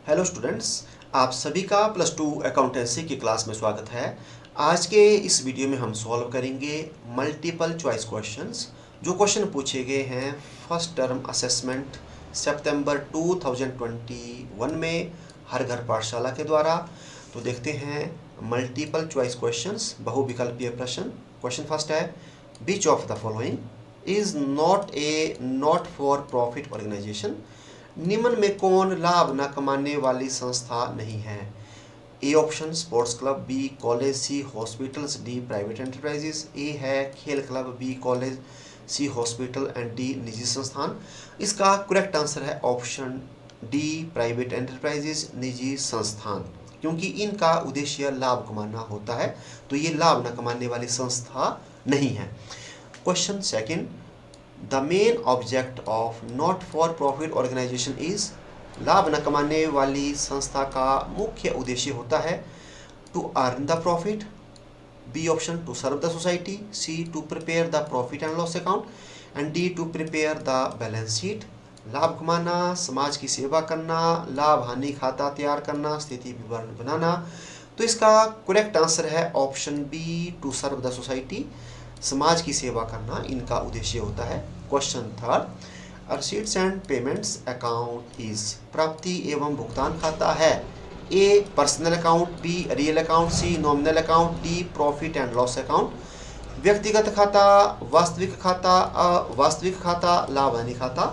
Hello students, आप सभी का प्लस टू अकाउंटेंसी की क्लास में स्वागत है। आज के इस वीडियो में हम सॉल्व करेंगे मल्टीपल चॉइस क्वेश्चंस। जो क्वेश्चन पूछे गए हैं फर्स्ट टर्म असेसमेंट सितंबर 2021 में हर घर पाठशाला के द्वारा। तो देखते हैं मल्टीपल चॉइस क्वेश्चंस, बहुविकल्पीय प्रश्न। क्वेश्चन फर्स्ट है, which of the following is not for profit organisation. निम्न में कौन लाभ न कमाने वाली संस्था नहीं है? A option sports club, B college, C hospitals, D private enterprises. A है खेल club, B college, C hospital and D निजी संस्थान। इसका करेक्ट आंसर है ऑप्शन डी प्राइवेट एंटरप्राइजेस, निजी संस्थान, क्योंकि इनका उद्देश्य लाभ कमाना होता है, तो ये लाभ न कमाने वाली संस्था नहीं है। Question second, the main object of not for profit organisation is. लाभ न कमाने वाली संस्था का मुख्य उद्देश्य होता है to earn the profit, B option to serve the society, C to prepare the profit and loss account and D to prepare the balance sheet. लाभ कमाना, समाज की सेवा करना, लाभ हानि खाता तैयार करना, स्थिति विवरण बनाना। तो इसका करेक्ट आंसर है option B to serve the society, समाज की सेवा करना इनका उद्देश्य होता है। Question third, receipts and payments account is. प्राप्ति एवं भुगतान खाता है A personal account, B real account, C nominal account, D profit and loss account. व्यक्तिगत खाता, वास्तविक खाता, अवास्तविक खाता, लाभ हानि खाता।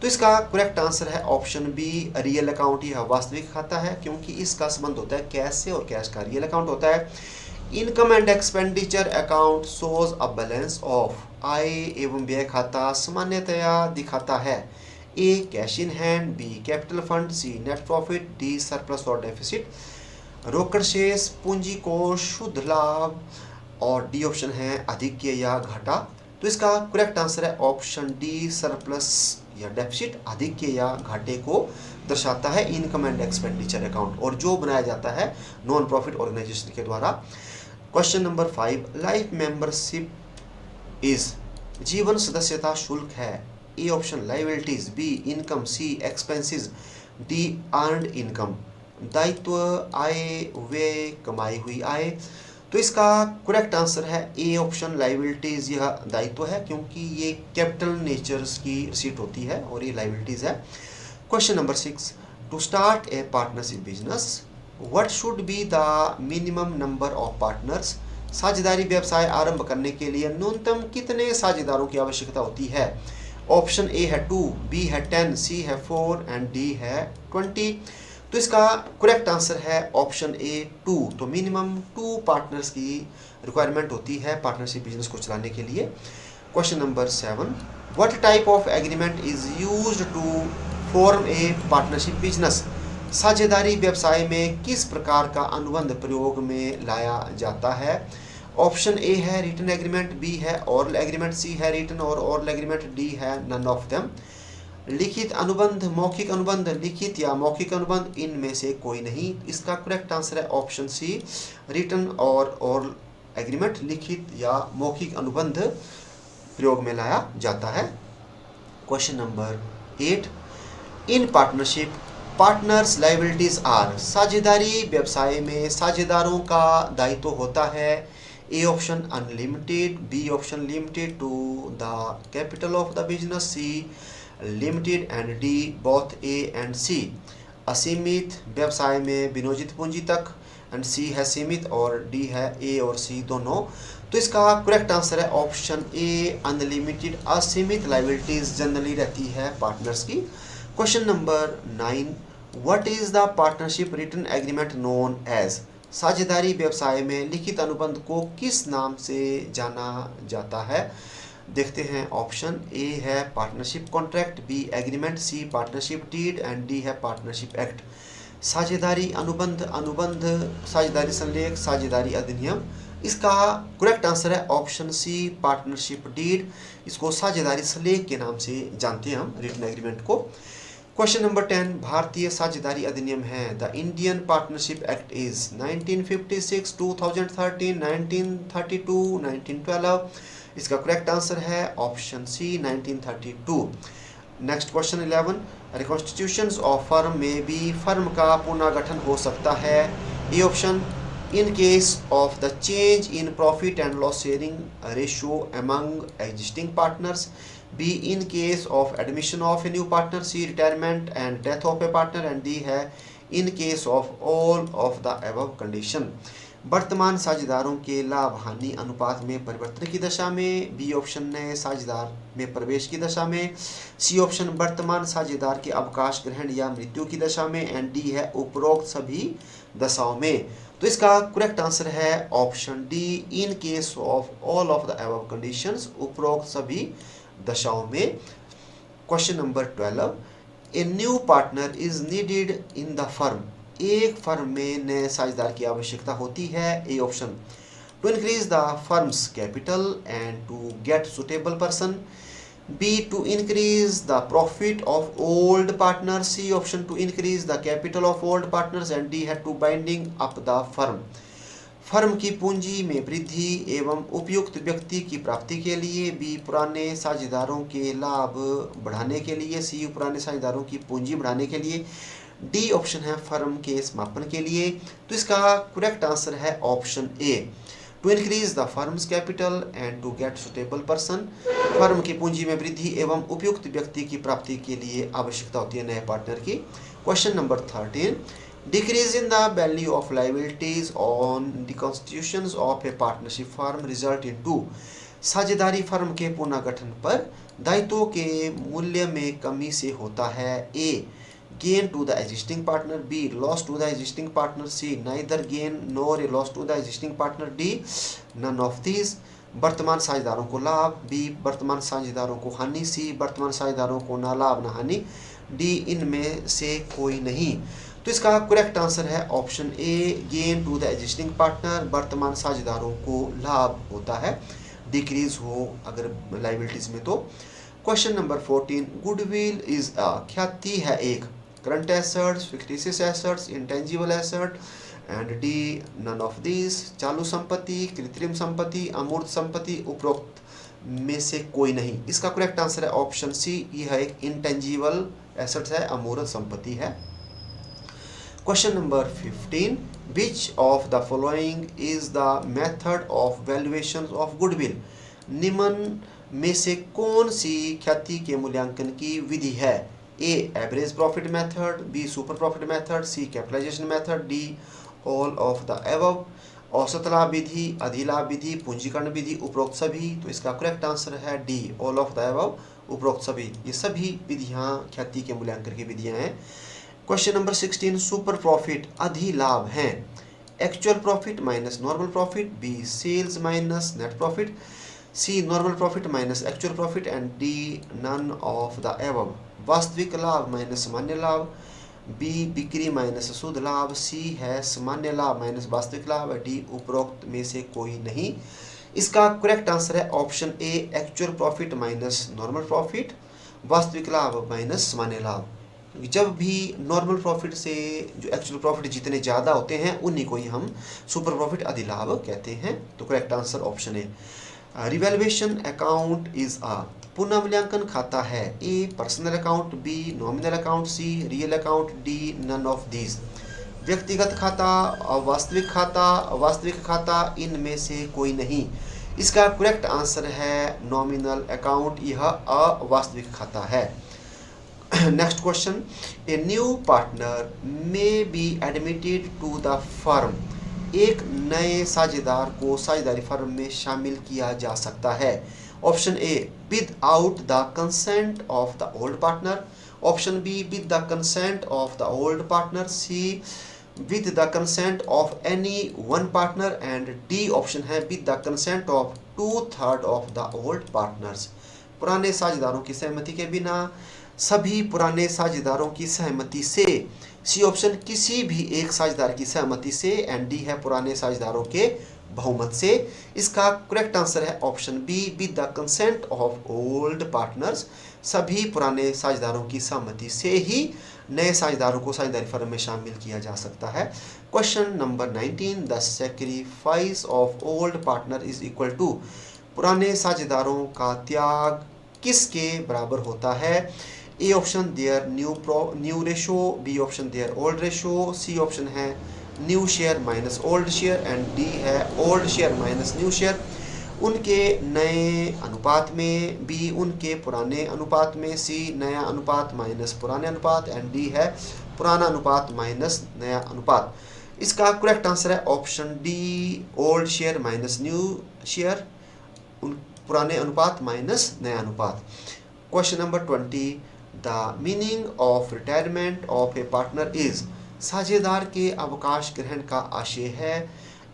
तो इसका करेक्ट आंसर है ऑप्शन बी रियल अकाउंट। यह वास्तविक खाता है क्योंकि इसका संबंध होता है कैश से और कैश का रियल अकाउंट होता है। Income and expenditure account shows a balance of. आय एवं व्यय खाता सामान्यतया दिखाता है A cash in hand, B capital fund, C net profit, D surplus और डेफिसिट। रोकड़ शेष, पूंजी कोष, शुद्ध लाभ और डी ऑप्शन है अधिक्य या घाटा। तो इसका करेक्ट आंसर है ऑप्शन डी सरप्लस या डेफिसिट, अधिक्य या घाटे को दर्शाता है इनकम एंड एक्सपेंडिचर अकाउंट, और जो बनाया जाता है नॉन प्रॉफिट ऑर्गेनाइजेशन के द्वारा। Question number 5, life membership is. जीवन सदस्यता शुल्क है A option liabilities, B income, C expenses, D earned income. दायित्व, आय, व्यय, कमाई हुई आय। तो इसका करेक्ट आंसर है ए ऑप्शन लाइबिलिटीज। यह दायित्व है क्योंकि ये कैपिटल नेचर्स की रिसीट होती है और ये लाइबिलिटीज है। Question number 6, to start a partnership business what should be the minimum number of partners. साझेदारी व्यवसाय आरंभ करने के लिए न्यूनतम कितने साझेदारों की आवश्यकता होती है? ऑप्शन ए है 2, बी है 10, सी है 4 एंड डी है 20। तो इसका करेक्ट आंसर है ऑप्शन ए 2। तो मिनिमम 2 पार्टनर्स की रिक्वायरमेंट होती है पार्टनरशिप बिजनेस को चलाने के लिए। Question number 7, what type of agreement is used to form a partnership business. साझेदारी व्यवसाय में किस प्रकार का अनुबंध प्रयोग में लाया जाता है? ऑप्शन ए है रिटन एग्रीमेंट, बी है ओरल एग्रीमेंट, सी है रिटन और ओरल एग्रीमेंट, डी है नन ऑफ देम। लिखित अनुबंध, मौखिक अनुबंध, लिखित या मौखिक अनुबंध, इनमें से कोई नहीं। इसका करेक्ट आंसर है ऑप्शन सी रिटन और ओरल एग्रीमेंट, लिखित या मौखिक अनुबंध प्रयोग में लाया जाता है। Question number 8, in partnership partners liabilities are. साझेदारी व्यवसाय में साझेदारों का दायित्व होता है A option unlimited, B option limited to the capital of the business, C limited and D both A and C. असीमित व्यवसाय में विनियोजित पूंजी तक, एंड सी है सीमित और डी है ए और सी दोनों। तो इसका करेक्ट आंसर है ऑप्शन ए अनलिमिटेड। असीमित लाइबिलिटीज जनरली रहती है पार्टनर्स की। Question number 9, what is the partnership written agreement known as. साझेदारी व्यवसाय में लिखित अनुबंध को किस नाम से जाना जाता है? देखते हैं। ऑप्शन ए है partnership contract, B agreement, C partnership deed and D है पार्टनरशिप एक्ट। साझेदारी अनुबंध, अनुबंध, साझेदारी संलेख, साझेदारी अधिनियम। इसका करेक्ट आंसर है ऑप्शन सी पार्टनरशिप डीड। इसको साझेदारी संलेख के नाम से जानते हैं हम रिटन एग्रीमेंट को। क्वेश्चन नंबर 10, भारतीय साझेदारी अधिनियम है the Indian partnership act is 1956, 2013, 1932, 1912। इसका करेक्ट आंसर है option C 1932। Next question 11, रिकॉन्स्टिट्यूशंस of firm में भी फर्म का पुनर्गठन हो सकता है। A option, in case of the change in profit and loss sharing ratio among existing partners. B, in case of admission of a new partner. C, retirement and death of a partner. And D है in case of all of the above condition. वर्तमान साझेदारों के लाभ हानि अनुपात में परिवर्तन की दशा में। बी ऑप्शन, नए साझेदार में प्रवेश की दशा में। सी ऑप्शन, वर्तमान साझेदार के अवकाश ग्रहण या मृत्यु की दशा में। एंड डी है उपरोक्त सभी दशाओं में। तो इसका करेक्ट आंसर है option D, in case of all of the above conditions, उपरोक्त सभी दशाओं में। Question number 12, a new partner is needed in the firm. एक फर्म में नए साझेदार की आवश्यकता होती है। A option, to increase the firm's capital and to get suitable person. B, to increase the profit of old partner. C option, to increase the capital of old partners. And D है to binding up the firm. Firm की पूंजी में वृद्धि एवं उपयुक्त व्यक्ति की प्राप्ति के लिए। बी, पुराने साझेदारों के लाभ बढ़ाने के लिए। सी, पुराने साझेदारों की पूंजी बढ़ाने के लिए। डी ऑप्शन है फर्म के समापन के लिए। तो इसका करेक्ट आंसर है option A, to increase the firm's capital and to get suitable person. Firm की पूंजी में वृद्धि एवं उपयुक्त व्यक्ति की प्राप्ति के लिए आवश्यकता होती है नए पार्टनर की। Question number 13, decrease in the value of liabilities on the constitutions of a partnership firm result in to. साझेदारी फर्म के पुनर्गठन पर दायित्वों के मूल्य में कमी से होता है। ए, gain to the existing partner. B, loss to the existing partner. C, neither gain nor a loss to the existing partner. D, none of these. वर्तमान साझेदारों को लाभ। बी, वर्तमान साझेदारों को हानि। सी, वर्तमान साझेदारों को ना लाभ ना हानि। डी, इनमें से कोई नहीं। तो इसका करेक्ट आंसर है option A, gain to the existing partner. वर्तमान साझेदारों को लाभ होता है, डिक्रीज हो अगर लाइबिलिटीज में। तो question number 14, goodwill is a, ख्याति है एक, current assets, fictitious assets, intangible asset. And D, none of this. चालू संपत्ति, कृत्रिम संपत्ति, अमूर्त संपत्ति, उपरोक्त में से कोई नहीं। इसका करेक्ट आंसर है ऑप्शन सी, यह एक इंटेंजिबल एसेट्स है, अमूर्त संपत्ति है। Question number 15, which of the following is the method of valuation of goodwill. निम्न में से कौन सी ख्याति के मूल्यांकन की विधि है। A, average profit method. B, super profit method. C, capitalisation method. D, all of the above. औसत लाभ विधि, अधिलाभ विधि, पूंजीकरण विधि, उपरोक्त सभी। तो इसका करेक्ट आंसर है D, all of the above, उपरोक्त सभी। ये सभी विधियां ख्याति के मूल्यांकन की विधियां हैं। क्वेश्चन नंबर 16, सुपर प्रॉफिट अधिलाभ हैं। Actual profit minus normal profit. B, sales minus net profit. C, normal profit minus actual profit. And D, none of the above. वास्तविक लाभ माइनस सामान्य लाभ। बी, बिक्री माइनस शुद्ध लाभ। सी है सामान्य लाभ माइनस वास्तविक लाभ। डी, उपरोक्त में से कोई नहीं। इसका करेक्ट आंसर है ऑप्शन ए, actual profit minus normal profit, वास्तविक लाभ माइनस सामान्य लाभ। जब भी नॉर्मल प्रॉफिट से जो एक्चुअल प्रॉफिट जितने ज़्यादा होते हैं उन्हीं को ही हम सुपर प्रॉफिट अधिलाभ कहते हैं। तो correct answer option A. Revaluation account is a, पुनर्मूल्यांकन खाता है। A, personal account. B, nominal account. C, real account. D, none of these. व्यक्तिगत खाता, वास्तविक खाता, वास्तविक खाता, इनमें से कोई नहीं। इसका करेक्ट आंसर है नॉमिनल अकाउंट, यह अवास्तविक खाता है। Next question, a new partner may be admitted to the firm. एक नए साझेदार को साझेदारी फर्म में शामिल किया जा सकता है। Option A, without the consent of the old partner. Option B, with the consent of the old partner. C, with the consent of any one partner. And D option है with the consent of 2/3 of the old partners. पुराने साझेदारों की सहमति के बिना, सभी पुराने साझेदारों की सहमति से। सी ऑप्शन, किसी भी एक साझेदार की सहमति से। एंड डी है पुराने साझेदारों के बहुमत से। इसका करेक्ट आंसर है option B, with the consent of old partners. सभी पुराने साझेदारों की सहमति से ही नए साझेदारों को साझेदारी फर्म में शामिल किया जा सकता है। Question number 19, the sacrifice of old partner is equal to. पुराने साझेदारों का त्याग किसके बराबर होता है। A option their new ratio, B option their old ratio, C option है new share minus old share and D है old share minus new share. उनके नए अनुपात में, बी उनके पुराने अनुपात में, सी नया अनुपात माइनस पुराने अनुपात एंड डी है पुराना अनुपात माइनस नया अनुपात। इसका करेक्ट आंसर है option D old share minus new share, पुराने अनुपात माइनस नया अनुपात। Question number 20, the meaning of retirement of a partner is, साझेदार के अवकाश ग्रहण का आशय है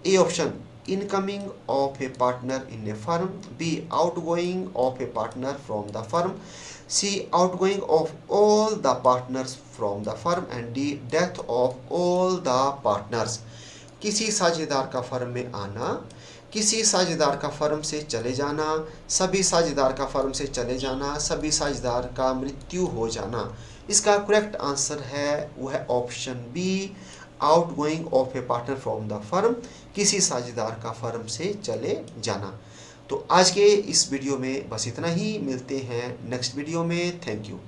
A option incoming of a partner in a firm, B outgoing of a partner from the firm, C outgoing of all the partners from the firm and D death of all the partners. किसी साझेदार का firm में आना, किसी साझेदार का firm से चले जाना, सभी साझेदार का फर्म से चले जाना, सभी साझेदार का मृत्यु हो जाना। इसका करेक्ट आंसर है वो है option B outgoing of a partner from the firm, किसी साझेदार का फर्म से चले जाना। तो आज के इस वीडियो में बस इतना ही, मिलते हैं नेक्स्ट वीडियो में। Thank you.